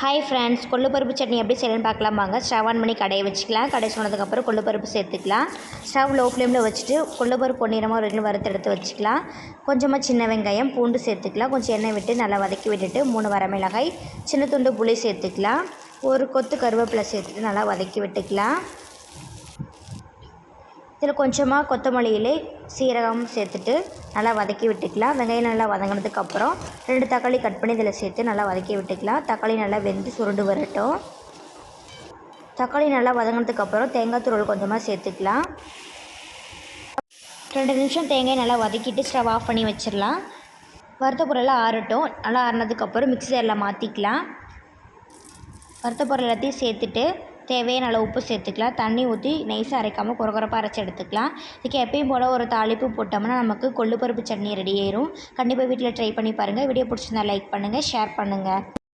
Hi friends, கொள்ளுப்பருப்பு chutney எப்படி செய்யணும்னு பார்க்கலாம் வாங்க. ஸ்டவ் ஆன் பண்ணி கடையை வச்சுக்கலாம். கடை சொன்னதுக்கப்புறம் கொள்ளுப்பருப்பு சேர்த்துக்கலாம். ஸ்டவ் லோ ஃப்ளேமில் வச்சுட்டு கொள்ளுப்பருப்பு பொன்னிறமாக ஒரு வறுத்து எடுத்து வச்சுக்கலாம். கொஞ்சமாக சின்ன வெங்காயம், பூண்டு சேர்த்துக்கலாம். கொஞ்சம் எண்ணெய் விட்டு நல்லா வதக்கி விட்டுட்டு 3 வரமிளகாய், சின்ன துண்டு புளி சேர்த்துக்கலாம். ஒரு கொத்து கருவேப்பிலை சேர்த்துட்டு நல்லா வதக்கி விட்டுக்கலாம். இதில் கொஞ்சமாக கொத்தமல்லி இலை, சீரகம் சேர்த்துட்டு நல்லா வதக்கி விட்டுக்கலாம். வெங்காயம் நல்லா வதங்கினதுக்கப்புறம் 2 தக்காளி கட் பண்ணி இதில் சேர்த்து நல்லா வதக்கி விட்டுக்கலாம். தக்காளி நல்லா வெந்து சுருண்டு வரட்டும். தக்காளி நல்லா வதங்கினதுக்கப்புறம் தேங்காய் துருவல் கொஞ்சமாக சேர்த்துக்கலாம். 2 நிமிஷம் தேங்காய் நல்லா வதக்கிட்டு ஸ்டவ் ஆஃப் பண்ணி வச்சிடலாம். வறுத்த பொருளெல்லாம் ஆறட்டும். நல்லா ஆறினதுக்கப்புறம் மிக்ஸி ஜாரில் மாற்றிக்கலாம். வறுத்த பொருள் எல்லாத்தையும் சேர்த்துட்டு தேவையான அளவு உப்பு சேர்த்துக்கலாம். தண்ணி ஊற்றி நைஸாக அரைக்காமல் குறகுறப்பாக அரைச்சி எடுத்துக்கலாம். இதுக்கு எப்பயும் போல் ஒரு தாளிப்பு போட்டோம்னா நமக்கு கொள்ளுப்பருப்பு சட்னி ரெடி ஆயிரும். கண்டிப்பாக வீட்டில் ட்ரை பண்ணி பாருங்கள். வீடியோ பிடிச்சிருந்தா லைக் பண்ணுங்கள், ஷேர் பண்ணுங்கள்.